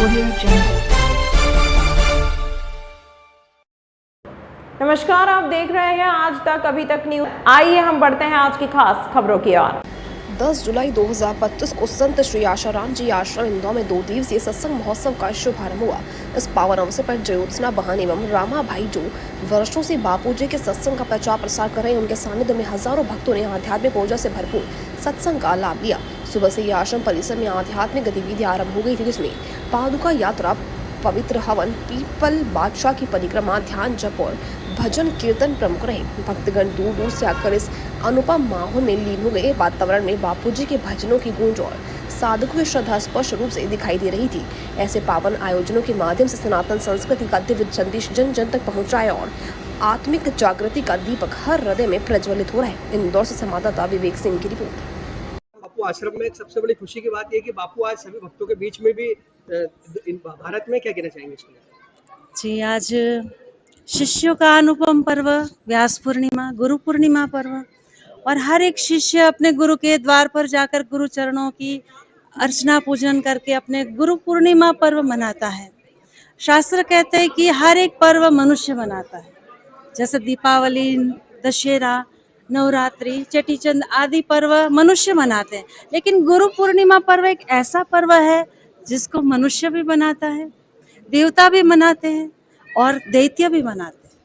Audio Jungle। नमस्कार, आप देख रहे हैं आज तक अभी तक न्यूज। आइए हम बढ़ते हैं आज की खास खबरों की ओर। 10 जुलाई 2025 को संत श्री आशाराम जी आश्रम इंदौर में 2 दिवसीय सत्संग महोत्सव का शुभारंभ हुआ। इस पावन अवसर पर ज्योत्सना बहन एवं रामा भाई जो वर्षों से बापू जी के सत्संग का प्रचार प्रसार कर रहे हैं, उनके सानिध्य में हजारों भक्तों ने आध्यात्मिक ऊर्जा से भरपूर सत्संग का लाभ लिया। सुबह से ही आश्रम परिसर में आध्यात्मिक गतिविधियां आरंभ हो गई थी, जिसमें पादुका यात्रा, पवित्र हवन, पीपल बादशाह की परिक्रमा, ध्यान, जप और भजन कीर्तन प्रमुख रहे। भक्तगण दूर दूर से आकर इस अनुपम माहौल में लीन हो गए। वातावरण में बापूजी के भजनों की गूंज और साधकों की श्रद्धा स्पष्ट रूप से दिखाई दे रही थी। ऐसे पावन आयोजनों के माध्यम से सनातन संस्कृति का दिव्य संदेश जन जन तक पहुंच रहा है और आत्मिक जागृति का दीपक हर हृदय में प्रज्वलित हो रहा है। इंदौर से संवाददाता विवेक सिंह की रिपोर्ट। बापू आश्रम में एक सबसे बड़ी खुशी की बात यह कि बापू आज सभी भक्तों के बीच में भी भारत में क्या कहना चाहेंगे इसके लिए? जी, आज शिष्यों का अनुपम पर्व व्यास पूर्णिमा, गुरु पूर्णिमा पर्व, और हर एक शिष्य अपने गुरु के द्वार पर जाकर गुरु चरणों की अर्चना पूजन करके अपने गुरु पूर्णिमा पर्व मनाता है। शास्त्र कहते हैं कि हर एक पर्व मनुष्य मनाता है, जैसे दीपावली, दशहरा, नवरात्रि, चेटीचंद आदि पर्व मनुष्य मनाते हैं, लेकिन गुरु पूर्णिमा पर्व एक ऐसा पर्व है जिसको मनुष्य भी मनाता है, देवता भी मनाते हैं और दैत्य भी मनाते हैं।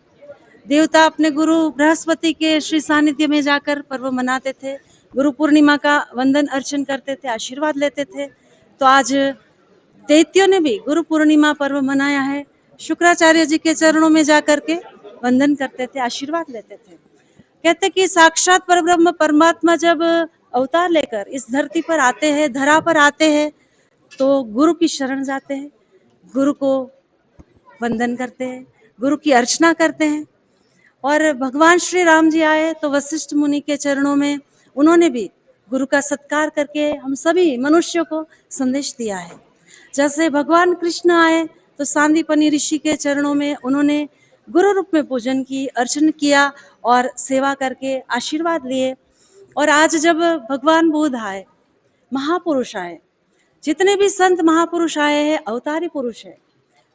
देवता अपने गुरु बृहस्पति के श्री सानिध्य में जाकर पर्व मनाते थे, गुरु पूर्णिमा का वंदन अर्चन करते थे, आशीर्वाद लेते थे। तो आज दैत्यों ने भी गुरु पूर्णिमा पर्व मनाया है। शुक्राचार्य जी के चरणों में जाकर के वंदन करते थे, आशीर्वाद लेते थे। कहते कि साक्षात परब्रह्म परमात्मा जब अवतार लेकर इस धरती पर आते हैं, धरा पर आते हैं, तो गुरु की शरण जाते हैं, गुरु को वंदन करते हैं, गुरु की अर्चना करते हैं। और भगवान श्री राम जी आए तो वशिष्ठ मुनि के चरणों में उन्होंने भी गुरु का सत्कार करके हम सभी मनुष्यों को संदेश दिया है। जैसे भगवान कृष्ण आए तो सांदीपनि ऋषि के चरणों में उन्होंने गुरु रूप में पूजन की, अर्चन किया और सेवा करके आशीर्वाद लिए। और आज जब भगवान बुद्ध आए, महापुरुष आए, जितने भी संत महापुरुष आए हैं अवतारी पुरुष है,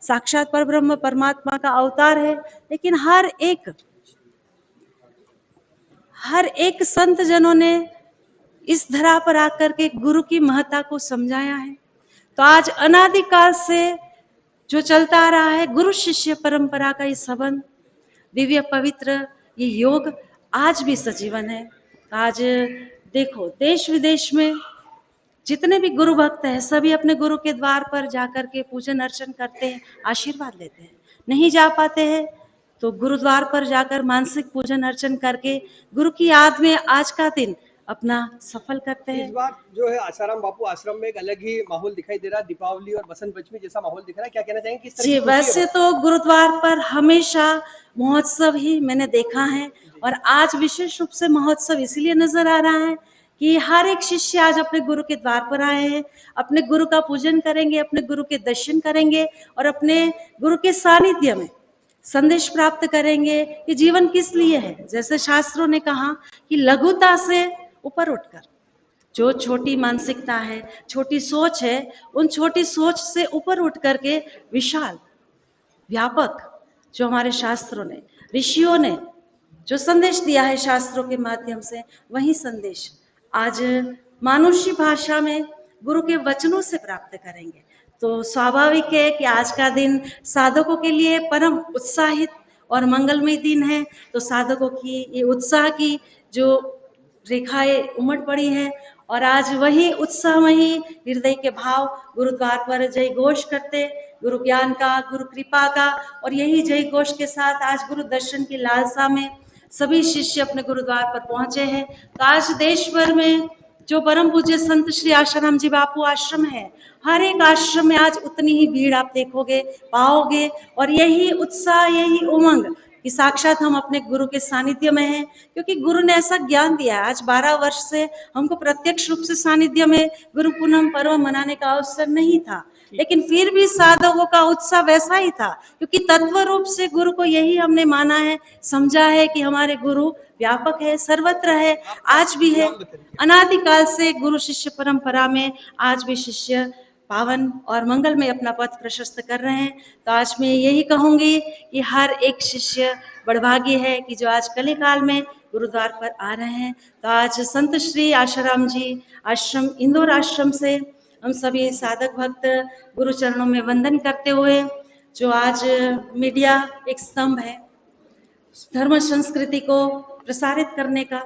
साक्षात परब्रह्म परमात्मा का अवतार है, लेकिन हर एक संत जनों ने इस धरा पर आकर के गुरु की महत्ता को समझाया है। तो आज अनादिकाल से जो चलता आ रहा है गुरु शिष्य परंपरा का ये संबंध, दिव्य पवित्र ये योग आज भी सजीवन है। आज देखो देश विदेश में जितने भी गुरु भक्त हैं सभी अपने गुरु के द्वार पर जाकर के पूजन अर्चन करते हैं, आशीर्वाद लेते हैं। नहीं जा पाते हैं तो गुरुद्वार पर जाकर मानसिक पूजन अर्चन करके गुरु की याद में आज का दिन अपना सफल करते हैं। इस बार जो है आसाराम बापू आश्रम में एक अलग ही माहौल दिखाई दे रहा है, दीपावली और बसंत पंचमी जैसा माहौल दिख रहा है, क्या कहना चाहेंगे किस तरह जी, की खुशी है? वैसे तो गुरुद्वार पर हमेशा महोत्सव ही मैंने देखा है, और आज विशेष रूप से महोत्सव इसलिए नजर आ रहा है कि हर एक शिष्य आज अपने गुरु के द्वार पर आए हैं, अपने गुरु का पूजन करेंगे, अपने गुरु के दर्शन करेंगे और अपने गुरु के सानिध्य में संदेश प्राप्त करेंगे कि जीवन किस लिए है। जैसे शास्त्रों ने कहा कि लघुता से ऊपर उठकर, जो छोटी मानसिकता है, छोटी सोच है, उन छोटी सोच से ऊपर उठ करके विशाल व्यापक जो हमारे शास्त्रों ने, ऋषियों ने जो संदेश दिया है शास्त्रों के माध्यम से, वही संदेश आज मानुषी भाषा में गुरु के वचनों से प्राप्त करेंगे। तो स्वाभाविक है कि आज का दिन साधकों के लिए परम उत्साहित और मंगलमय दिन है। तो साधकों की ये उत्साह की जो रेखाएं उमड़ पड़ी हैं और आज वही उत्साहमयी हृदय के भाव गुरुद्वार पर जय घोष करते, गुरु ज्ञान का, गुरु कृपा का, और यही जय घोष के साथ आज गुरु दर्शन की लालसा में सभी शिष्य अपने गुरुद्वार पर पहुंचे हैं। तो आज देश भर में जो परम पूज्य संत श्री आशाराम जी बापू आश्रम है, हर एक आश्रम में आज उतनी ही भीड़ आप देखोगे, पाओगे, और यही उत्साह, यही उमंग कि साक्षात हम अपने गुरु के सानिध्य में हैं, क्योंकि गुरु ने ऐसा ज्ञान दिया है। आज 12 वर्ष से हमको प्रत्यक्ष रूप से सानिध्य में गुरु पूनम पर्व मनाने का अवसर नहीं था, लेकिन फिर भी साधकों का उत्साह वैसा ही था, क्योंकि तत्व रूप से गुरु को यही हमने माना है, समझा है कि हमारे गुरु व्यापक है, सर्वत्र है, आज भी है। अनादिकाल से गुरु शिष्य परंपरा में आज भी शिष्य पावन और मंगलमय अपना पथ प्रशस्त कर रहे हैं। तो आज मैं यही कहूंगी कि हर एक शिष्य बड़भागी है कि जो आज कली काल में गुरुद्वार पर आ रहे हैं। तो आज संत श्री आशाराम जी आश्रम, इंदौर आश्रम से हम सभी साधक भक्त गुरु चरणों में वंदन करते हुए, जो आज मीडिया एक स्तंभ है धर्म संस्कृति को प्रसारित करने का।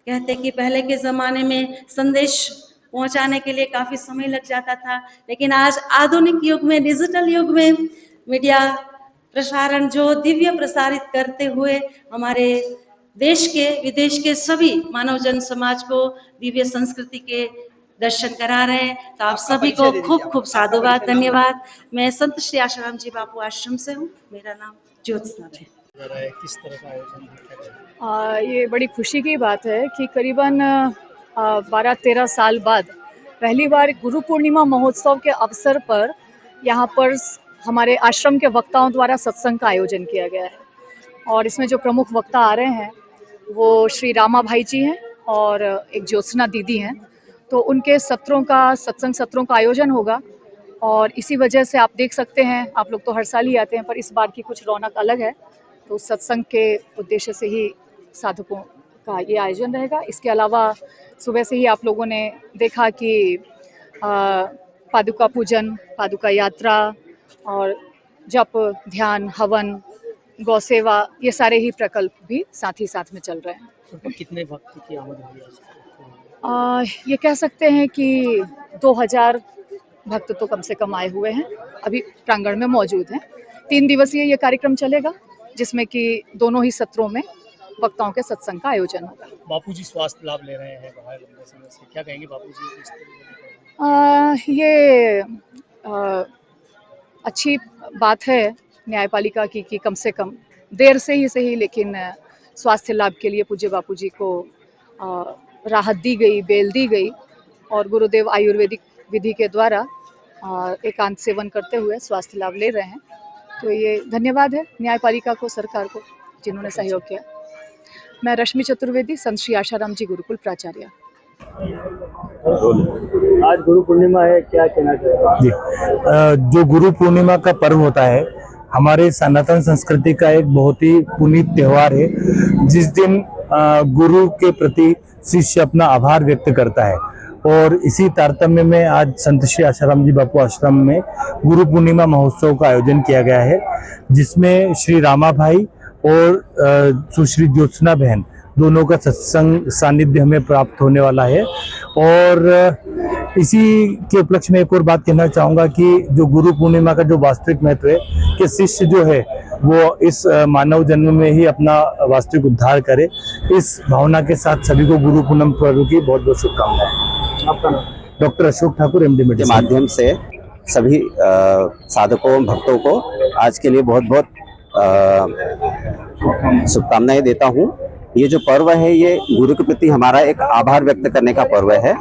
कहते कि पहले के जमाने में संदेश पहुंचाने के लिए काफी समय लग जाता था, लेकिन आज आधुनिक युग में, डिजिटल युग में मीडिया प्रसारण जो दिव्य प्रसारित करते हुए हमारे देश के विदेश के सभी मानव जन समाज को दिव्य संस्कृति के दर्शन करा रहे हैं। तो आप सभी को खूब खूब साधुवाद, धन्यवाद। मैं संत श्री आशाराम जी बापू आश्रम से हूँ। मेरा नाम ज्योत्सना है। किस तरह का आयोजन? ये बड़ी खुशी की बात है कि करीबन 12-13 साल बाद पहली बार गुरु पूर्णिमा महोत्सव के अवसर पर यहाँ पर हमारे आश्रम के वक्ताओं द्वारा सत्संग का आयोजन किया गया है। और इसमें जो प्रमुख वक्ता आ रहे हैं वो श्री रामा भाई जी हैं और एक ज्योत्सना दीदी हैं। तो उनके सत्संग सत्रों का आयोजन होगा और इसी वजह से आप देख सकते हैं, आप लोग तो हर साल ही आते हैं पर इस बार की कुछ रौनक अलग है। तो सत्संग के उद्देश्य से ही साधकों का ये आयोजन रहेगा। इसके अलावा सुबह से ही आप लोगों ने देखा कि पादुका पूजन, पादुका यात्रा और जप, ध्यान, हवन, गौ सेवा, ये सारे ही प्रकल्प भी साथ ही साथ में चल रहे हैं। तो कितने भक्त की आमद हुई है? ये कह सकते हैं कि 2000 भक्त तो कम से कम आए हुए हैं, अभी प्रांगण में मौजूद हैं। 3 दिवसीय ये कार्यक्रम चलेगा जिसमें कि दोनों ही सत्रों में वक्ताओं के सत्संग का आयोजन होगा। बापूजी स्वास्थ्य लाभ ले रहे हैं बाहर लंबे समय से, क्या कहेंगे बापूजी? ये अच्छी बात है न्यायपालिका की कि कम से कम देर से ही सही लेकिन स्वास्थ्य लाभ के लिए पूज्य बापूजी को राहत दी गई, बेल दी गई और गुरुदेव आयुर्वेदिक विधि के द्वारा एकांत सेवन करते हुए स्वास्थ्य लाभ ले रहे हैं। तो ये धन्यवाद है न्यायपालिका को, सरकार को, जिन्होंने सहयोग किया। मैं रश्मि चतुर्वेदी, संत श्री आशाराम जी गुरुकुल प्राचार्य। आज गुरु पूर्णिमा है, क्या कहना चाहिए? जो गुरु पूर्णिमा का पर्व होता है हमारे सनातन संस्कृति का एक बहुत ही पुनीत त्योहार है, जिस दिन गुरु के प्रति शिष्य अपना आभार व्यक्त करता है। और इसी तारतम्य में आज संत श्री आशाराम जी बापू आश्रम में गुरु पूर्णिमा महोत्सव का आयोजन किया गया है, जिसमें श्री रामा भाई और सुश्री ज्योत्सना बहन दोनों का सत्संग सानिध्य हमें प्राप्त होने वाला है। और इसी के उपलक्ष्य में एक और बात कहना चाहूँगा कि जो गुरु पूर्णिमा का जो वास्तविक महत्व है कि शिष्य जो है वो इस मानव जन्म में ही अपना वास्तविक उद्धार करे, इस भावना के साथ सभी को गुरु पूर्णिमा पर्व की बहुत बहुत शुभकामनाएं। आपका नाम? डॉक्टर अशोक ठाकुर, MD के माध्यम से सभी साधकों भक्तों को आज के लिए बहुत बहुत शुभकामनाएं देता हूं। ये जो पर्व है ये गुरु के प्रति हमारा एक आभार व्यक्त करने का पर्व है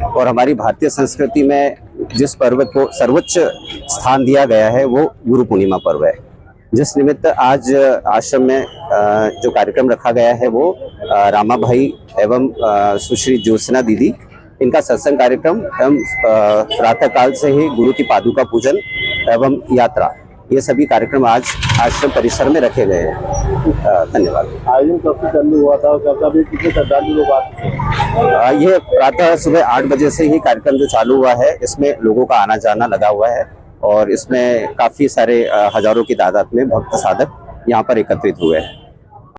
और हमारी भारतीय संस्कृति में जिस पर्व को सर्वोच्च स्थान दिया गया है वो गुरु पूर्णिमा पर्व है, जिस निमित्त आज आश्रम में जो कार्यक्रम रखा गया है वो रामा भाई एवं सुश्री ज्योत्सना दीदी, इनका सत्संग कार्यक्रम एवं प्रातः काल से ही गुरु की पादुका पूजन एवं यात्रा, ये सभी कार्यक्रम आज आश्रम परिसर में रखे गए हैं। धन्यवाद। आयोजन कब से चालू हुआ था और कब कितने श्रद्धालु लोग आते हैं? ये प्रातः सुबह 8 बजे से ही कार्यक्रम जो चालू हुआ है, इसमें लोगों का आना जाना लगा हुआ है और इसमें काफी सारे हजारों की तादाद में भक्त साधक यहाँ पर एकत्रित हुए हैं।